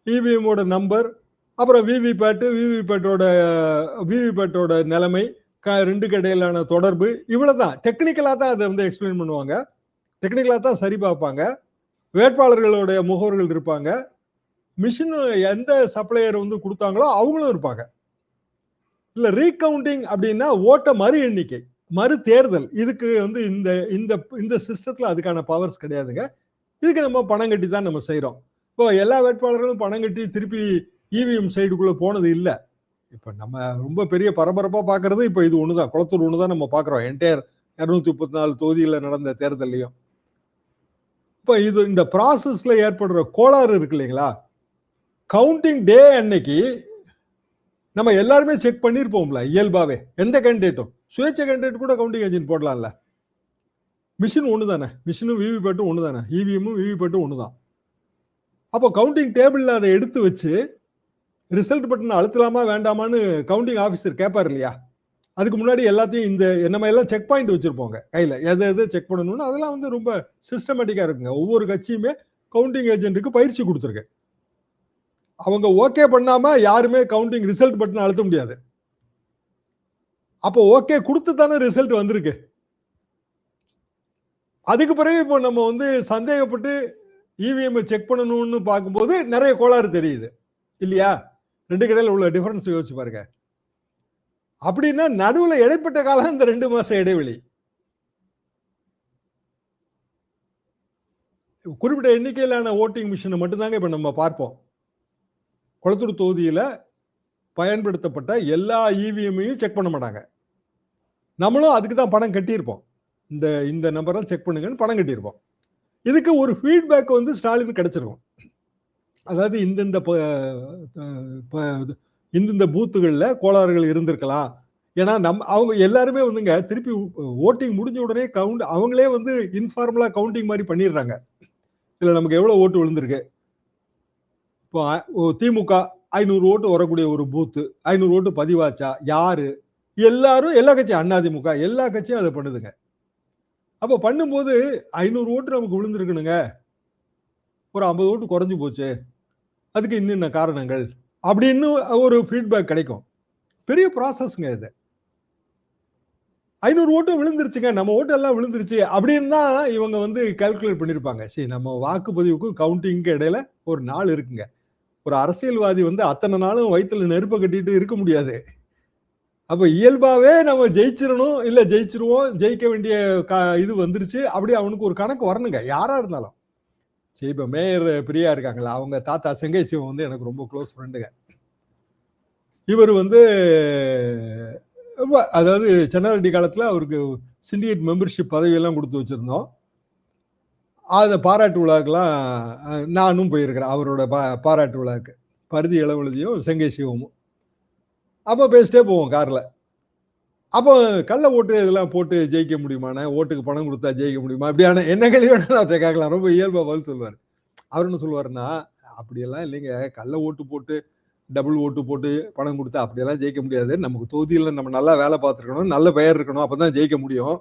இவிஎம்மோட நம்பர், அப்புறம் விவிபேட்டோட நிலைமை, ரெண்டுக்கு இடையிலான தொடர்பு, இவ்வளவுதான். டெக்னிக்கலாக தான் அதை வந்து எக்ஸ்பிளைன் பண்ணுவாங்க, டெக்னிக்கலாக தான் சரி பார்ப்பாங்க. வேட்பாளர்களுடைய முகவர்கள் இருப்பாங்க, மிஷின் எந்த சப்ளையர் வந்து கொடுத்தாங்களோ அவங்களும் இருப்பாங்க. இல்ல ரீகவுண்டிங் அப்படின்னா ஓட்ட மறு எண்ணிக்கை, மறு தேர்தல். இதுக்கு வந்து இந்த இந்த இந்த சிஸ்டத்துல அதுக்கான பவர்ஸ் கிடையாதுங்க. இதுக்கு நம்ம பணம் கட்டி தான் நம்ம செய்யறோம். இப்போ எல்லா வேட்பாளர்களும் பணம் கட்டி திருப்பி இவிஎம் சைடுக்குள்ள போனது இல்லை. இப்ப நம்ம ரொம்ப பெரிய பரபரப்பா பாக்குறது இப்ப இது ஒண்ணுதான், குளத்தூர் ஒண்ணுதான் நம்ம பாக்குறோம். என்டையர் 234 தொகுதியில நடந்த தேர்தலையும். இப்ப இது இந்த ப்ராசஸ்ல ஏற்படுற கோளாறு இருக்கு இல்லைங்களா, கவுண்டிங் டே அன்னைக்கு நம்ம எல்லாருமே செக் பண்ணிருப்போம்ல இயல்பாவே. எந்த கேண்டிடேட்டும், சுயேட்சை கேண்டிடேட் கூட கவுண்டிங் ஏஜென்ட் போடலாம்ல. மிஷின் ஒன்று தானே, மிஷினும் விவிபேட்டும் ஒன்று தானே, இவிஎம்மும் விவிபேட்டும் ஒன்று தான். அப்போ கவுண்டிங் டேபிள்ல அதை எடுத்து வச்சு ரிசல்ட் பட்டன் அழுத்தலாமா வேண்டாமான்னு கவுண்டிங் ஆஃபீஸர் கேட்பார் இல்லையா. அதுக்கு முன்னாடி எல்லாத்தையும் இந்த நம்ம எல்லாம் செக் பாயிண்ட் வச்சிருப்போங்க கையில, எது செக் பண்ணணும்னு. அதெல்லாம் வந்து ரொம்ப சிஸ்டமேட்டிக்கா இருக்குங்க. ஒவ்வொரு கட்சியுமே கவுண்டிங் ஏஜென்ட்டுக்கு பயிற்சி கொடுத்துருக்கு. அவங்க ஓகே பண்ணாம யாருமே கவுண்டிங் ரிசல்ட் பட்டன் அழுத்த முடியாது. அப்போ ஓகே கொடுத்து தானே ரிசல்ட் வந்திருக்கு. அதுக்கு பிறகு இப்போ நம்ம வந்து சந்தேகப்பட்டு இவிஎம் செக் பண்ணணும்னு பார்க்கும்போது நிறைய கோளாறு தெரியுது இல்லையா. ரெண்டு கடையில் உள்ள டிஃபரன்ஸ் யோசிச்சு பாருங்க. அப்படின்னா நடுவில் இடைப்பட்ட காலம் இந்த 2 மாசம் இடைவெளி. குறிப்பிட்ட எண்ணிக்கையிலான ஓட்டிங் மிஷினை மட்டும்தாங்க இப்ப நம்ம பார்ப்போம். கொளத்தூர் தொகுதியில பயன்படுத்தப்பட்ட எல்லா இவிஎம்மையும் செக் பண்ண மாட்டாங்க. நம்மளும் அதுக்கு தான் பணம் கட்டியிருப்போம். இந்த நம்பரை செக் பண்ணுங்கன்னு பணம் கட்டியிருப்போம். இதுக்கு ஒரு ஃபீட்பேக் வந்து ஸ்டாலின் கிடைச்சிருக்கும். அதாவது இந்த பூத்துகளில் கோளாறுகள் இருந்திருக்கலாம். ஏன்னா அவங்க எல்லாருமே வந்துங்க திருப்பி ஓட்டிங் முடிஞ்ச உடனே அவங்களே வந்து இன்ஃபார்மலா கவுண்டிங் மாதிரி பண்ணிடுறாங்க. இதுல நமக்கு எவ்வளவு ஓட்டு விழுந்திருக்கு. இப்போ திமுக 500 ஓட்டு வரக்கூடிய ஒரு பூத்து 500 ஓட்டு பதிவாச்சா, யாரு, எல்லாரும் எல்லா கட்சியும், அதிமுக எல்லா கட்சியும் அதை பண்ணுதுங்க. அப்போ பண்ணும்போது 500 ஓட்டு நமக்கு விழுந்திருக்கணுங்க, ஒரு 50 ஓட்டு குறைஞ்சு போச்சு, அதுக்கு இன்னும் காரணங்கள் அப்படின்னு ஒரு ஃபீட்பேக் கிடைக்கும். பெரிய ப்ராசஸ்ங்க இது. 500 ஓட்டு விழுந்துருச்சுங்க, நம்ம ஓட்டு எல்லாம் விழுந்துருச்சு அப்படின்னு தான் இவங்க வந்து கால்குலேட் பண்ணிருப்பாங்க. சரி, நம்ம வாக்குப்பதிவுக்கும் கவுண்டிங்க்கு இடையில ஒரு நாள் இருக்குங்க. ஒரு அரசியல்வாதி வந்து அத்தனை நாளும் வயிற்றுல நெருப்பை கட்டிட்டு இருக்க முடியாது. அப்ப இயல்பாவே நம்ம ஜெயிச்சிடணும், இல்ல ஜெயிச்சிருவோம், ஜெயிக்க வேண்டிய இது வந்துருச்சு அப்படி அவனுக்கு ஒரு கணக்கு வரணுங்க, யாரா இருந்தாலும். சரி, இப்ப மேயர் பிரியா இருக்காங்களா, அவங்க தாத்தா செங்கை சிவம் வந்து எனக்கு ரொம்ப க்ளோஸ் ஃப்ரெண்டுங்க. இவர் வந்து அதாவது சென்னாரெட்டி காலத்துல அவருக்கு சிண்டிகேட் மெம்பர்ஷிப் பதவியெல்லாம் கொடுத்து வச்சிருந்தோம். அந்த பாராட்டு விழாக்கெல்லாம் நானும் போயிருக்கிறேன், அவரோட பாராட்டு விழாக்கு. பருதி இளவழுதியும் செங்கை சிவமும். அப்போ பேசிட்டே போவோம் கார்ல. அப்போ கள்ள ஓட்டு இதெல்லாம் போட்டு ஜெயிக்க முடியுமாண்ணே, ஓட்டுக்கு பணம் கொடுத்தா ஜெயிக்க முடியுமா, அப்படியான என்ன கேள்வி வேணாலும் அவர்கிட்ட கேட்கலாம். ரொம்ப இயல்பா பதில் சொல்லுவார். அவர் என்ன சொல்லுவாருன்னா, அப்படியெல்லாம் இல்லைங்க, கள்ள ஓட்டு போட்டு டபுள் ஓட்டு போட்டு பணம் கொடுத்தா அப்படியெல்லாம் ஜெயிக்க முடியாது. நமக்கு தொகுதியில் நம்ம நல்லா வேலை பார்த்துருக்கணும், நல்ல பெயர் இருக்கணும், அப்பதான் ஜெயிக்க முடியும்.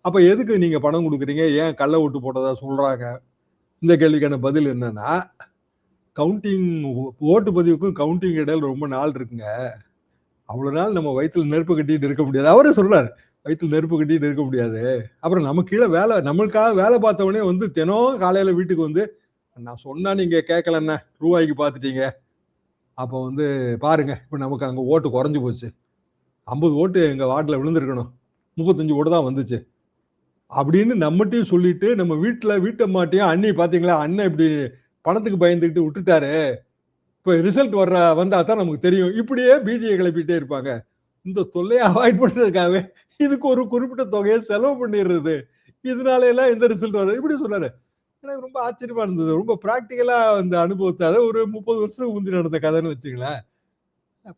அப்ப எதுக்கு நீங்க பணம் கொடுக்குறீங்க, ஏன் கள்ள ஓட்டு போட்டதா சொல்றாங்க? இந்த கேள்விக்கான பதில் என்னன்னா, கவுண்டிங் ஓட்டு பதிவுக்கும் கவுண்டிங் இடையில ரொம்ப நாள் இருக்குங்க. அவ்வளவு நாள் நம்ம வயிற்றுல நெருப்பு கட்டிட்டு இருக்க முடியாது. அவரே சொல்றாரு, வயிற்றுல நெருப்பு கட்டிட்டு இருக்க முடியாது. அப்புறம் நம்ம கீழே நம்மளுக்காக வேலை பார்த்தவனே வந்து தினம் காலையில வீட்டுக்கு வந்து, நான் சொன்னா நீங்க கேட்கலன்னா ரூபாய்க்கு பார்த்துட்டீங்க, அப்போ வந்து பாருங்க இப்ப நமக்கு அங்க ஓட்டு குறைஞ்சு போச்சு, 50 ஓட்டு எங்க வார்டில் விழுந்திருக்கணும், 35 ஓட்டு தான் வந்துச்சு அப்படின்னு நம்மகிட்டையும் சொல்லிட்டு, நம்ம வீட்டம்மாட்டையும் அண்ணி பாத்தீங்களா, அண்ணன் இப்படி பணத்துக்கு பயந்துக்கிட்டு விட்டுட்டாரு, இப்ப ரிசல்ட் வந்தா தான் நமக்கு தெரியும், இப்படியே பீதியை கிளப்பிட்டே இருப்பாங்க. இந்த தொல்லையை அவாய்ட் பண்றதுக்காகவே இதுக்கு ஒரு குறிப்பிட்ட தொகையை செலவு பண்ணிடுறது, இதனால எல்லாம் எந்த ரிசல்ட் வருது இப்படி சொன்னாரு. எனக்கு ரொம்ப ஆச்சரியமா இருந்தது. ரொம்ப பிராக்டிக்கலா அந்த அனுபவத்தை, அதாவது ஒரு 30 வருஷத்துக்கு முந்தி நடந்த கதைன்னு வச்சுங்களேன்.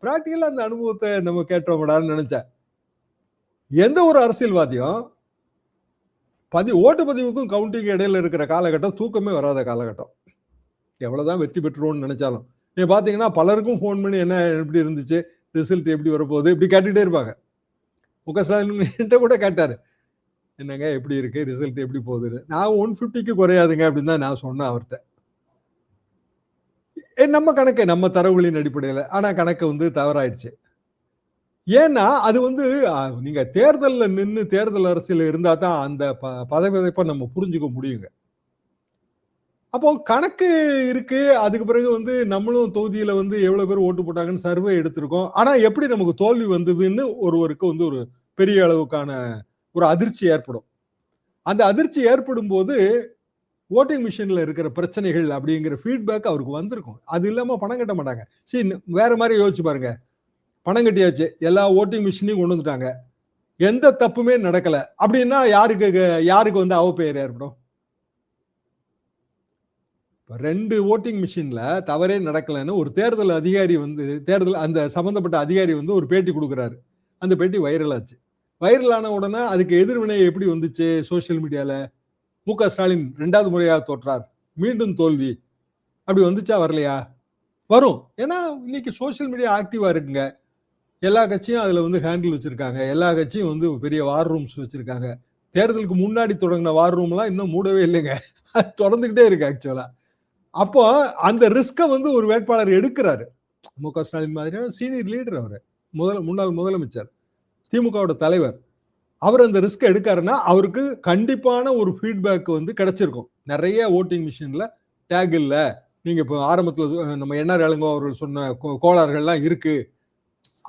பிராக்டிக்கலா அந்த அனுபவத்தை நம்ம கேட்டோம்டான்னு நினைச்சேன். எந்த ஒரு அரசியல்வாதியும் ஓட்டு பதிவுக்கும் கவுண்டிங் இடையில இருக்கிற காலகட்டம் தூக்கமே வராத காலகட்டம். எவ்வளவுதான் வெற்றி பெற்றுருவோம்னு நினைச்சாலும். நீங்க பாத்தீங்கன்னா பலருக்கும் ஃபோன் பண்ணி என்ன எப்படி இருந்துச்சு, ரிசல்ட் எப்படி வரப்போகுது இப்படி கேட்டுட்டே இருப்பாங்க. முக ஸ்டாலின் என்கிட்ட கூட கேட்டாரு, என்னங்க எப்படி இருக்கு, ரிசல்ட் எப்படி போகுதுன்னு. நான் 150க்கு குறையாதுங்க அப்படின்னு தான் நான் சொன்னேன் அவர்கிட்ட. நம்ம கணக்கு நம்ம தரவுகளின் அடிப்படையில். ஆனா கணக்கு வந்து தவறாயிடுச்சு. ஏன்னா அது வந்து நீங்க தேர்தல்ல நின்று தேர்தல் அரசியல் இருந்தா தான் அந்த பதவியப்ப நம்ம புரிஞ்சுக்க முடியுங்க. அப்போ கணக்கு இருக்கு. அதுக்கு பிறகு வந்து நம்மளும் தொகுதியில வந்து எவ்வளவு பேர் ஓட்டு போட்டாங்கன்னு சர்வே எடுத்திருக்கோம். ஆனா எப்படி நமக்கு தோல்வி வந்ததுன்னு ஒருவருக்கு வந்து ஒரு பெரிய அளவுக்கான ஒரு அதிர்ச்சி ஏற்படும். அந்த அதிர்ச்சி ஏற்படும் போது ஓட்டிங் மிஷின்ல இருக்கிற பிரச்சனைகள் அப்படிங்கிற ஃபீட்பேக் அவருக்கு வந்திருக்கும். அது இல்லாம பணம் கட்ட மாட்டாங்க. சரி, வேற மாதிரி யோசிச்சு பாருங்க. பணம் கட்டியாச்சு, எல்லா ஓட்டிங் மிஷினையும் கொண்டு வந்துட்டாங்க, எந்த தப்புமே நடக்கல அப்படின்னா யாருக்கு வந்து அவப்பெயர் ஏற்படும்? 2 ஓட்டிங் மிஷின்ல தவறே நடக்கலன்னு ஒரு தேர்தல் அதிகாரி வந்து அந்த சம்பந்தப்பட்ட அதிகாரி வந்து ஒரு பேட்டி கொடுக்குறாரு. அந்த பேட்டி வைரல் ஆச்சு. வைரல் ஆன உடனே அதுக்கு எதிர்வினை எப்படி வந்துச்சு சோசியல் மீடியால? முக ஸ்டாலின் 2வது முறையாக தோற்றார், மீண்டும் தோல்வி, அப்படி வந்துச்சா வரலையா? வரும். ஏன்னா இன்னைக்கு சோசியல் மீடியா ஆக்டிவா இருக்குங்க. எல்லா கட்சியும் அதுல வந்து ஹேண்டில் வச்சிருக்காங்க. எல்லா கட்சியும் வந்து பெரிய வார் ரூம்ஸ் வச்சிருக்காங்க. தேர்தலுக்கு முன்னாடி தொடங்கின வார் ரூம்லாம் இன்னும் மூடவே இல்லைங்க. அது தொடர்ந்துகிட்டே இருக்கு ஆக்சுவலா. அப்போ அந்த ரிஸ்கை வந்து ஒரு வேட்பாளர் எடுக்கிறாரு. முக ஸ்டாலின் மாதிரியான சீனியர் லீடர், அவரு முன்னாள் முதலமைச்சர், திமுகவோட தலைவர். அவர் அந்த ரிஸ்க் எடுக்காருன்னா அவருக்கு கண்டிப்பான ஒரு ஃபீட்பேக் வந்து கிடைச்சிருக்கும். நிறைய ஓட்டிங் மிஷின்ல டேக் இல்ல, நீங்க இப்போ ஆரம்பத்தில் நம்ம என்ஆர் இளங்கோ அவர்கள் சொன்ன கோளாறுகள்லாம் இருக்கு.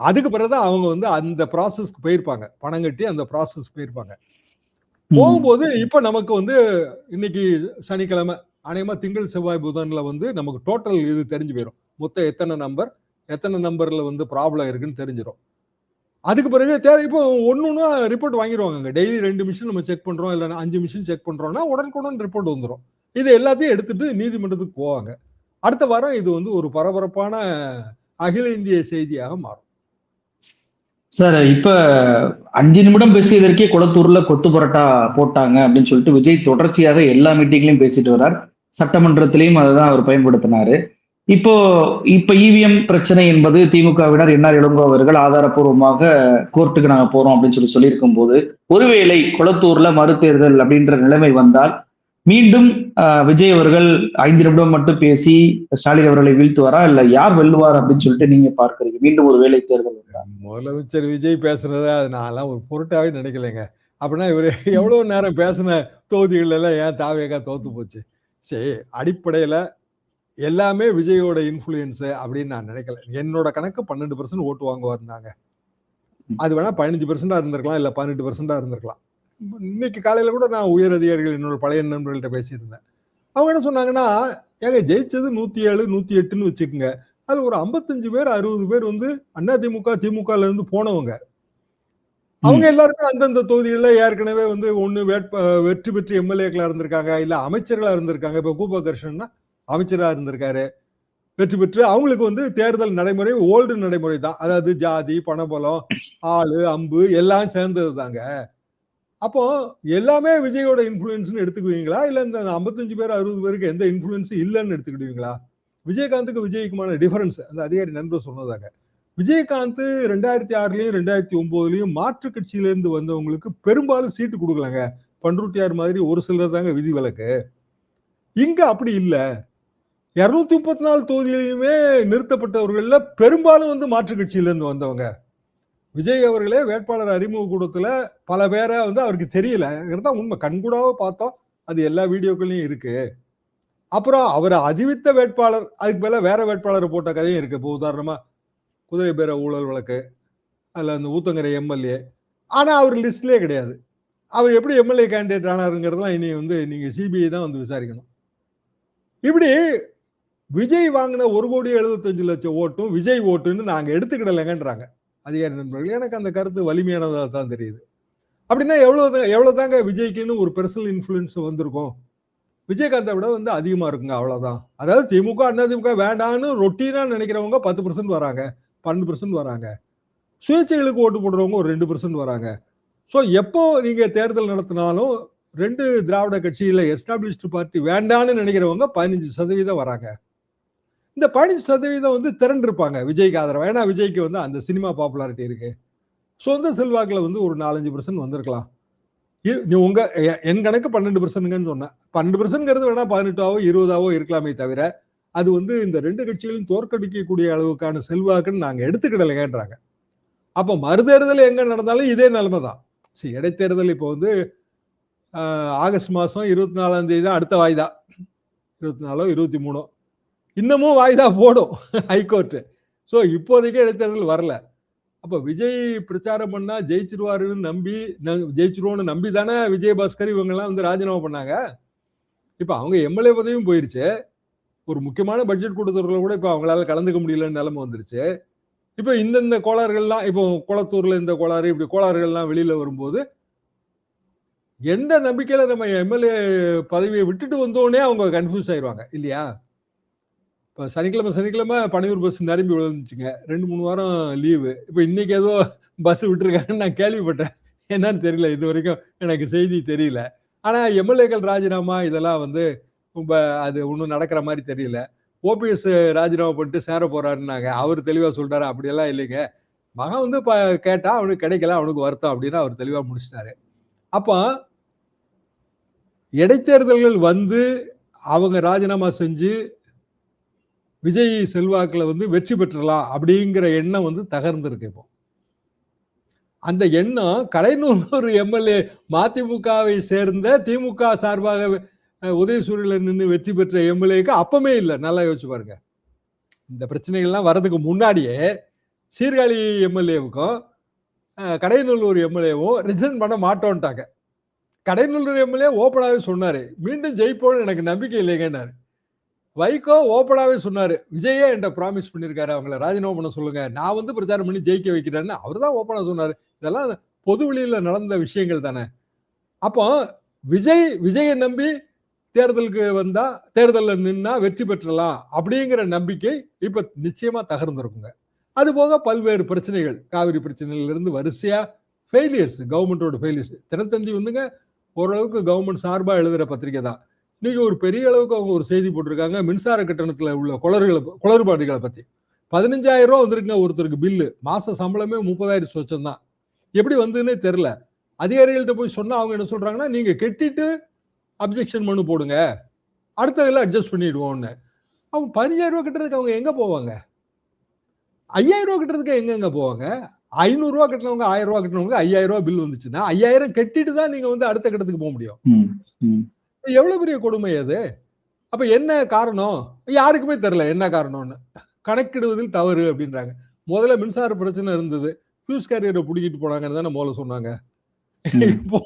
அதுக்கு பிறகுதான் அவங்க வந்து அந்த ப்ராசஸ்க்கு போயிருப்பாங்க. பணம் கட்டி அந்த ப்ராசஸ் போயிருப்பாங்க. போகும்போது இப்ப நமக்கு வந்து இன்னைக்கு சனிக்கிழமை, அநேகமா திங்கள் செவ்வாய் புதன்ல வந்து நமக்கு டோட்டல் இது தெரிஞ்சு போயிடும். மொத்தம் எத்தனை நம்பர்ல வந்து ப்ராப்ளம் இருக்குன்னு தெரிஞ்சிடும். அதுக்கு பிறகு இப்போ ஒன்னொன்னா ரிப்போர்ட் வாங்கிடுவாங்க. டெய்லி 2 மிஷின் நம்ம செக் பண்றோம், இல்லைன்னா 5 மிஷின் செக் பண்றோம்னா உடனுக்குடன் ரிப்போர்ட் வந்துடும். இது எல்லாத்தையும் எடுத்துட்டு நீதிமன்றத்துக்கு போவாங்க. அடுத்த வாரம் இது வந்து ஒரு பரபரப்பான அகில இந்திய செய்தியாக மாறும். சார், இப்ப 5 நிமிடம் பேசியதற்கே குளத்தூர்ல கொத்து பரோட்டா போட்டாங்க அப்படின்னு சொல்லிட்டு விஜய் தொடர்ச்சியாக எல்லா மீட்டிங்லயும் பேசிட்டு வர்றார். சட்டமன்றத்திலையும் அதுதான் அவர் பயன்படுத்தினாரு. இப்ப இவிஎம் பிரச்சனை என்பது திமுகவினர் என்ஆர் இளங்கோ அவர்கள் ஆதாரப்பூர்வமாக கோர்ட்டுக்கு நாங்க போறோம் அப்படின்னு சொல்லியிருக்கும் போது, ஒருவேளை குளத்தூர்ல மறுதேர்தல் அப்படின்ற நிலைமை வந்தால் மீண்டும் விஜய் அவர்கள் 5 நிமிடம் மட்டும் பேசி ஸ்டாலின் அவர்களை வீழ்த்துவாரா, இல்ல யார் வெல்லுவார் அப்படின்னு சொல்லிட்டு நீங்க பார்க்கறீங்க? மீண்டும் ஒரு வேளை தேர்தல். முதலமைச்சர் விஜய் பேசுறத நான் ஒரு பொருட்டாவே நினைக்கலைங்க. அப்படின்னா இவரு எவ்வளவு நேரம் பேசின தொகுதிகள் எல்லாம் ஏன் தாவேகா தோத்து போச்சு? சரி, அடிப்படையில எல்லாமே விஜயோட இன்ஃபுளுயன்ஸ் அப்படின்னு நான் நினைக்கல. என்னோட கணக்கு 12% ஓட்டு வாங்குவாருந்தாங்க. அது வேணா 15% இருந்திருக்கலாம், இல்ல 18% இருந்திருக்கலாம். இன்னைக்கு காலையில கூட நான் உயர் அதிகாரிகள் என்னோட பழைய நண்பர்கள்ட்ட பேசியிருந்தேன். அவங்க என்ன சொன்னாங்கன்னா, ஏங்க ஜெயிச்சது 107, 108ன்னு வச்சுக்கோங்க. அது ஒரு 55 பேர் 60 பேர் வந்து திமுகல இருந்து போனவங்க. அவங்க எல்லாருமே அந்தந்த தொகுதிகளில் ஏற்கனவே வந்து ஒண்ணு வெற்றி பெற்று எம்எல்ஏக்களா இருந்திருக்காங்க, இல்ல அமைச்சர்களா இருந்திருக்காங்க. இப்ப கூபகிருஷ்ணன்னா அமைச்சரா இருந்திருக்காரு, வெற்றி பெற்று. அவங்களுக்கு வந்து தேர்தல் நடைமுறை ஓல்டு நடைமுறை தான். அதாவது ஜாதி, பணபலம், ஆளு, அம்பு எல்லாம் சேர்ந்தது தாங்க. அப்போ எல்லாமே விஜயோட இன்ஃபுளுன்ஸ்னு எடுத்துக்குவீங்களா, இல்ல இந்த 55 பேர் 60 பேருக்கு எந்த இன்ஃபுளுன்ஸும் இல்லைன்னு எடுத்துக்கிடுவீங்களா? விஜயகாந்துக்கு விஜய்க்குமான டிஃபரன்ஸ் அந்த அதிகாரி நண்பர் சொன்னதாங்க. விஜயகாந்த் 2006லயும் 2009லயும் மாற்று கட்சியில இருந்து வந்தவங்களுக்கு பெரும்பாலும் சீட்டு கொடுக்கலங்க. பண்ருட்டியார் மாதிரி ஒரு சிலர் தாங்க விதிவிலக்கு. இங்க அப்படி இல்ல. 234 தொகுதியிலுமே நிறுத்தப்பட்டவர்கள்ல பெரும்பாலும் வந்து மாற்று கட்சியில இருந்து வந்தவங்க. விஜய் அவர்களே வேட்பாளர் அறிமுக கூட்டத்துல பல பேரை வந்து அவருக்கு தெரியல, உண்மை. கண்கூடாவ பார்த்தோம், அது எல்லா வீடியோக்களையும் இருக்கு. அப்புறம் அவர் அறிவித்த வேட்பாளர் அதுக்கு மேல வேற வேட்பாளரை போட்ட கதையும் இருக்கு. இப்போ உதாரணமா குதிரை பேர ஊழல் வழக்கு, அதுல அந்த ஊத்தங்கரை எம்எல்ஏ, ஆனா அவர் லிஸ்ட்லயே கிடையாது. அவர் எப்படி எம்எல்ஏ கேண்டிடேட் ஆனாருங்கிறதுலாம் இனி வந்து நீங்க சிபிஐ தான் வந்து விசாரிக்கணும். இப்படி விஜய் வாங்கின 1,75,00,000 ஓட்டும் விஜய் ஓட்டுன்னு நாங்க எடுத்துக்கிடலைங்கன்றாங்க அதிகாரி நண்பர்கள். எனக்கு அந்த கருத்து வலிமையானதா தான் தெரியுது. அப்படின்னா எவ்வளவுதாங்க விஜய்க்குன்னு ஒரு பெர்சனல் இன்ஃபுளுன்ஸ் வந்திருக்கும்? விஜயகாந்தை விட வந்து அதிகமா இருக்குங்க, அவ்வளவுதான். அதாவது திமுக அதிமுக வேண்டான்னு ரொட்டீனா நினைக்கிறவங்க 10% வராங்க, 12% வராங்க. சுயேட்சைகளுக்கு ஓட்டு போடுறவங்க ஒரு 2% வராங்க. ஸோ எப்போ நீங்க தேர்தல் நடத்தினாலும் 2 திராவிட கட்சியில எஸ்டாப்ளிஷ்டு பார்ட்டி வேண்டான்னு நினைக்கிறவங்க 15% வராங்க. இந்த 15% வந்து திரண்டிருப்பாங்க விஜய்க்கு ஆதரவு. ஏன்னா விஜய்க்கு வந்து அந்த சினிமா பாப்புலாரிட்டி இருக்கு. சொந்த செல்வாக்குல வந்து ஒரு 4-5% வந்திருக்கலாம். உங்க என் கணக்கு 12%ன்னு சொன்னேன். 12%ங்கிறது வேணா 18ஆவோ 20ஆவோ இருக்கலாமே தவிர அது வந்து இந்த 2 கட்சிகளையும் தோற்கடிக்கக்கூடிய அளவுக்கான செல்வாக்குன்னு நாங்க எடுத்துக்கிடலைங்கன்றாங்க. அப்ப மறுதேர்தல் எங்க நடந்தாலும் இதே நிலைமை தான். இடைத்தேர்தல் இப்போ வந்து ஆகஸ்ட் மாசம் 24ஆம் தேதி தான் அடுத்த வாய்தா. 24ஓ 23ஓ இன்னமும் வாய்தா போடும் ஹைகோர்ட். ஸோ இப்போதைக்கு இடைத்தேர்தல் வரல. அப்ப விஜய் பிரச்சாரம் பண்ணா ஜெயிச்சிருவோன்னு நம்பி தானே விஜயபாஸ்கர் இவங்க எல்லாம் வந்து ராஜினாமா பண்ணாங்க. இப்ப அவங்க எம்எல்ஏ பதவியும் போயிருச்சு. ஒரு முக்கியமான பட்ஜெட் கூட்டத்தொடரில் கூட இப்ப அவங்களால கலந்துக்க முடியலன்னு நிலைமை வந்துருச்சு. இப்ப இந்த கோளாறுகள்லாம் இப்போ குளத்தூர்ல இந்த கோளாறு இப்படி கோளாறுகள்லாம் வெளியில வரும்போது எந்த நம்பிக்கையில நம்ம எம்எல்ஏ பதவியை விட்டுட்டு வந்தோடனே அவங்க கன்ஃபியூஸ் ஆயிடுவாங்க இல்லையா? இப்போ சனிக்கிழமை பனையூர் பஸ் நிரம்பி விழுந்துச்சுங்க. 2-3 வாரம் லீவு. இப்போ இன்னைக்கு ஏதோ பஸ் விட்டுருக்காங்கன்னு நான் கேள்விப்பட்டேன். என்னன்னு தெரியல, இது வரைக்கும் எனக்கு செய்தி தெரியல. ஆனா எம்எல்ஏக்கள் ராஜினாமா இதெல்லாம் வந்து ரொம்ப அது ஒன்றும் நடக்கிற மாதிரி தெரியல. ஓபிஎஸ் ராஜினாமா பண்ணிட்டு சேர போறாருன்னாங்க. அவர் தெளிவா சொல்றாரு அப்படியெல்லாம் இல்லைங்க. மகன் வந்து கேட்டா அவனுக்கு கிடைக்கல, அவனுக்கு வருத்தம் அப்படின்னு அவர் தெளிவா முடிச்சிட்டாரு. அப்போ இடைத்தேர்தல்கள் வந்து அவங்க ராஜினாமா செஞ்சு விஜய் செல்வாக்குல வந்து வெற்றி பெற்றலாம் அப்படிங்கிற எண்ணம் வந்து தகர்ந்திருக்கு. இப்போ அந்த எண்ணம் கடைநூறு எம்எல்ஏ மதிமுகவை சேர்ந்த திமுக சார்பாக உதயசூரியல நின்று வெற்றி பெற்ற எம்எல்ஏக்கு அப்பமே இல்லை. நல்லா யோசிச்சு பாருங்க. இந்த பிரச்சனைகள்லாம் வர்றதுக்கு முன்னாடியே சீர்காழி எம்எல்ஏவுக்கும் கடைநல்லூர் எம்எல்ஏவும் ரிசைன் பண்ண மாட்டோன்ட்டாங்க. கடைநல்லூர் எம்எல்ஏ ஓப்பனாவே சொன்னாரு, மீண்டும் ஜெயிப்போன்னு எனக்கு நம்பிக்கை இல்லைங்கன்னாரு. வைகோ ஓப்பனாவே சொன்னாரு, விஜயே என்கிட்ட ப்ராமிஸ் பண்ணியிருக்காரு, அவங்கள ராஜினாமா பண்ண சொல்லுங்க, நான் வந்து பிரச்சாரம் பண்ணி ஜெயிக்க வைக்கிறேன்னு அவர் தான் ஓப்பனா சொன்னாரு. இதெல்லாம் பொது வெளியில நடந்த விஷயங்கள் தானே. அப்போ விஜயை நம்பி தேர்தலுக்கு வந்தா தேர்தலில் நின்னா வெற்றி பெற்றலாம் அப்படிங்கிற நம்பிக்கை இப்ப நிச்சயமா தகர்ந்திருக்குங்க. அது போக பல்வேறு பிரச்சனைகள், காவிரி பிரச்சனையில இருந்து வரிசையா ஃபெயிலியர்ஸ், கவர்மெண்டோட ஃபெயிலியர்ஸ். தினத்தந்தி வந்துங்க ஓரளவுக்கு கவர்மெண்ட் சார்பா எழுதுற பத்திரிகை தான். இன்னைக்கு ஒரு பெரிய அளவுக்கு அவங்க ஒரு செய்தி போட்டிருக்காங்க, மின்சார கட்டணத்துல உள்ள குளறுபாடுகளை பத்தி. 15,000 ரூபா வந்திருக்குங்க ஒருத்தருக்கு பில்லு. மாச சம்பளமே 30,000 சொச்சம் தான். எப்படி வந்ததுன்னே தெரியல. அதிகாரிகள்கிட்ட போய் சொன்னா அவங்க என்ன சொல்றாங்கன்னா, நீங்க கெட்டிட்டு அப்ஜெக்ஷன் மனு போடுங்க, அடுத்ததுல அட்ஜஸ்ட் பண்ணிடுவோம்னு. அவங்க 15,000 ரூபா கட்டுறதுக்கு அவங்க எங்க போவாங்க? 5,000 ரூபா கட்டுறதுக்கு எங்க போவாங்க? 500 ரூபா கட்டினவங்க 1000 ரூபா கட்டினவங்க 5,000 ரூபா பில் வந்துச்சுன்னா 5,000 கட்டிட்டு தான் நீங்க வந்து அடுத்த கட்டத்துக்கு போக முடியும். எவ்வளவு பெரிய கொடுமை அது. அப்ப என்ன காரணம்? யாருக்குமே தெரியல என்ன காரணம்னு. கணக்கிடுவதில் தவறு அப்படின்றாங்க. முதல்ல மின்சார பிரச்சனை இருந்தது, ஃபியூஸ் கேரியரை பிடிக்கிட்டு போனாங்கன்னு தானே முதல்ல சொன்னாங்க. இப்போ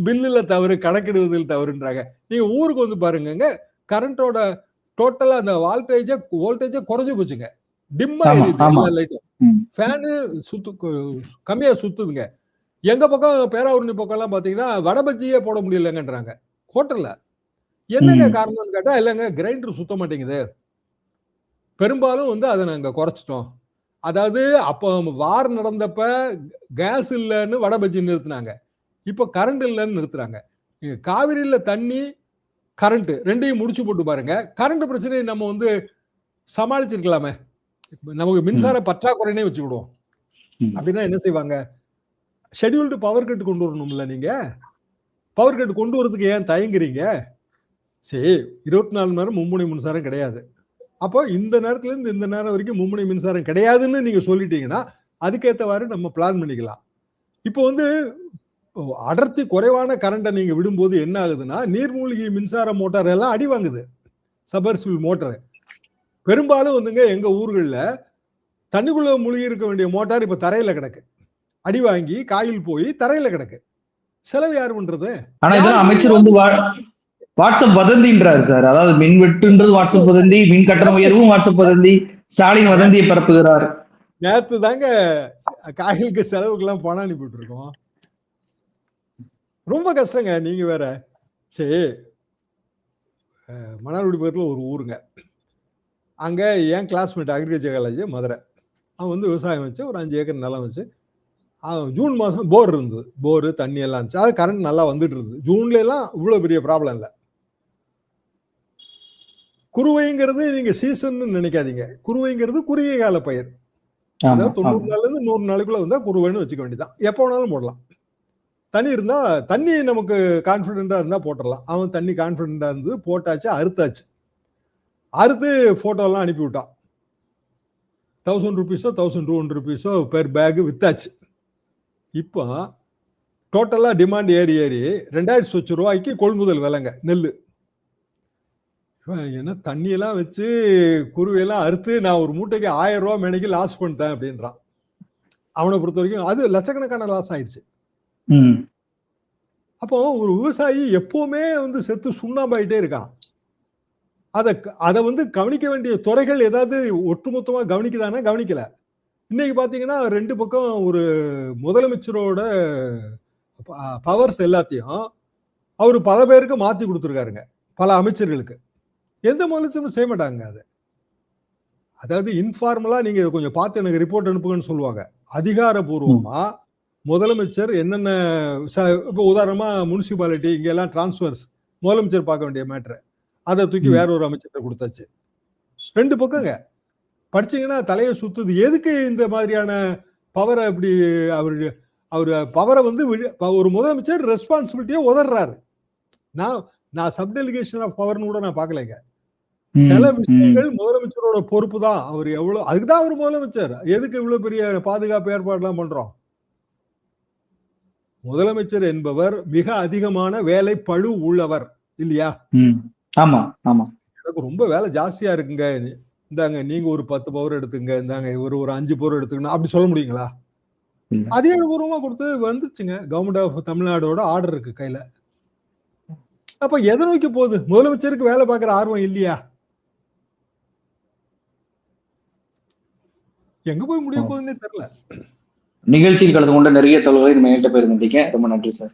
பில்லுல தவறு, கணக்கிடுவதில் தவறுன்றாங்க. நீங்க ஊருக்கு வந்து பாருங்க, கரண்டோட டோட்டலா அந்த வோல்டேஜே குறைஞ்சு போச்சுங்க. டிம்மா லைட்டும் ஃபேனு கம்மியா சுத்துதுங்க. எங்க பக்கம் பேராவூரணி பக்கம் எல்லாம் பாத்தீங்கன்னா வடபஜ்ஜியே போட முடியலங்கன்றாங்க ஹோட்டல்ல. என்னங்க காரணம்னு கேட்டா, இல்லைங்க கிரைண்டர் சுத்த மாட்டேங்குது, பெரும்பாலும் வந்து அதை நாங்க குறைச்சிட்டோம். அதாவது அப்போ வார் நடந்தப்ப கேஸ் இல்லைன்னு வடபஜ்ஜி நிறுத்தினாங்க, இப்ப கரண்ட் இல்லைன்னு நிறுத்துறாங்க. காவிரியில தண்ணி கரண்ட் ரெண்டையும் முடிச்சு போட்டு பாருங்க, கரண்ட் பிரச்சனையை நம்ம வந்து சமாளிச்சிருக்கலாமே. நமக்கு மின்சார பற்றாக்குறைனே வச்சுக்கிடுவோம். அப்படின்னா என்ன செய்வாங்க? ஷெட்யூல்டு பவர் கட் கொண்டு வரணும்ல. நீங்க பவர் கட் கொண்டு வரதுக்கு ஏன் தயங்குறீங்க? சரி, 24 மணி நேரம் மும்முனை மின்சாரம் கிடையாது. அப்போ இந்த நேரத்துல இருந்து இந்த நேரம் வரைக்கும் மும்முனை மின்சாரம் கிடையாதுன்னு நீங்க சொல்லிட்டீங்கன்னா அதுக்கேற்றவாறு நம்ம பிளான் பண்ணிக்கலாம். இப்போ வந்து அடர்த்தி குறைவான கரண்டை நீங்க விடும்போது என்ன ஆகுதுன்னா, நீர்மூழ்கி மின்சார மோட்டார் எல்லாம் அடி வாங்குது. சபர்சிபிள் மோட்டார் பெரும்பாலும் வந்துங்க எங்க ஊர்களில் தண்ணிக்குள்ள மூழ்கி இருக்க வேண்டிய மோட்டார் இப்ப தரையில கிடக்கு, அடி வாங்கி காயில் போய் தரையில கிடக்கு. செலவு யாரு பண்றது? ஆனா இதெல்லாம் அமைச்சர் வந்து வாட்ஸ்அப் வதந்தின்றாரு சார். அதாவது மின் வெட்டுன்றது வாட்ஸ்அப் வதந்தி, மின் கட்டண உயர்வும் வாட்ஸ்அப் வதந்தி, ஸ்டாலின் வதந்தியை பரப்புகிறார். நேத்து தாங்க காயிலுக்கு செலவுக்கெல்லாம் பணம் அனுப்பிட்டு இருக்கோம். ரொம்ப கஷ்டங்க. நீங்க வேற. சரி, மணார்குடி பக்கத்தில் ஒரு ஊருங்க. அங்கே என் கிளாஸ்மேட் அக்ரிகல்ச்சர் காலேஜ் மதுரை. அவன் வந்து விவசாயம் வச்சு ஒரு 5 ஏக்கர் நிலம் வச்சு ஜூன் மாதம் போர் இருந்தது. போரு தண்ணி எல்லாம் இருந்துச்சு. அது கரண்ட் நல்லா வந்துட்டு இருந்தது. ஜூன்ல எல்லாம் இவ்வளோ பெரிய ப்ராப்ளம் இல்லை. குறுவைங்கிறது நீங்க சீசன் நினைக்காதீங்க. குறுவைங்கிறது குறுகிய கால பயிர். அதாவது 90 நாள்ல இருந்து 100 நாளுக்குள்ள வந்தா குறுவைன்னு வச்சுக்க வேண்டியதான். எப்போ வேணாலும் போடலாம். தண்ணி இருந்தா தண்ணி நமக்கு கான்ஃபிடென்ட்டா இருந்தா போட்டுடலாம். அவன் தண்ணி கான்ஃபிடென்ட்டா இருந்து போட்டாச்சு, அறுத்தாச்சு. அறுத்து போட்டோ எல்லாம் அனுப்பி விட்டான். 1000 ருபீஸோ 1200 ருபீஸோ பெர் பேக் வித்தாச்சு. இப்போ டோட்டலா டிமாண்ட் ஏறி 2000 சொச்சு ரூபாய்க்கு கொள்முதல் விலைங்க நெல்லு. என்ன தண்ணியெல்லாம் வச்சு குருவையெல்லாம் அறுத்து நான் ஒரு மூட்டைக்கு 1000 ரூபாய் மேனைக்கு லாஸ் பண்ணிட்டேன் அப்படின்றான். அவனை பொறுத்த வரைக்கும் அது லட்சக்கணக்கான லாஸ் ஆயிடுச்சு. அப்போ ஒரு விவசாயி எப்பவுமே வந்து செத்து சுண்ணாம்பாயிட்டே இருக்கான். அதை வந்து கவனிக்க வேண்டிய துறைகள் ஏதாவது ஒட்டுமொத்தமா கவனிக்குதானா? கவனிக்கல. இன்னைக்கு பாத்தீங்கன்னா 2 பக்கம் ஒரு முதலமைச்சரோட பவர்ஸ் எல்லாத்தையும் அவரு பல பேருக்கு மாத்தி கொடுத்துருக்காருங்க, பல அமைச்சர்களுக்கு. எந்த முதலமைச்சரும் செய்ய மாட்டாங்க. அது அதாவது இன்ஃபார்மலா நீங்க கொஞ்சம் பார்த்து எனக்கு ரிப்போர்ட் அனுப்புங்கன்னு சொல்லுவாங்க. அதிகாரபூர்வமா முதலமைச்சர் என்னென்ன இப்போ உதாரணமா முனிசிபாலிட்டி இங்க எல்லாம் டிரான்ஸ்பர்ஸ் முதலமைச்சர் பார்க்க வேண்டிய மேட்ரு அதை தூக்கி வேற ஒரு அமைச்சர் கொடுத்தாச்சு. 2 பக்கங்க படிச்சீங்கன்னா தலையை சுத்துது. எதுக்கு இந்த மாதிரியான பவரை அப்படி அவரு பவரை வந்து ஒரு முதலமைச்சர் ரெஸ்பான்சிபிலிட்டியை உதறாரு. நான் சப் டெலிகேஷன் ஆஃப் பவர்னு கூட நான் பார்க்கலைங்க. சில விஷயங்கள் முதலமைச்சரோட பொறுப்பு தான். அவர் எவ்வளவு அதுக்குதான் அவர் முதலமைச்சர். எதுக்கு இவ்வளவு பெரிய பாதுகாப்பு ஏற்பாடுலாம் பண்றோம்? முதலமைச்சர் என்பவர் மிக அதிகமான வேலை பளு உள்ளவர் இல்லையா? ஆமா ஆமா. எனக்கு ரொம்ப வேலை ஜாஸ்தியா இருக்குங்க, இந்தாங்க நீங்க ஒரு 10 பவர் எடுத்துங்க, இந்தாங்க ஒரு 5 பவர் எடுத்துக்கணும் அப்படி சொல்ல முடியுங்களா? அதிகாரபூர்வமா கொடுத்து வந்துச்சுங்க. கவர்மெண்ட் ஆஃப் தமிழ்நாடோட ஆர்டர் இருக்கு கையில. அப்ப எதை நோக்கி போகுது? முதலமைச்சருக்கு வேலை பார்க்கிற ஆர்வம் இல்லையா? எங்க போய் முடிய போகுதுன்னே தெரியல. நிகழ்ச்சியில் கலந்து கொண்ட நிறைய தகவல்களை நம்ம என்கிட்ட போயிருந்தீங்க. ரொம்ப நன்றி சார்.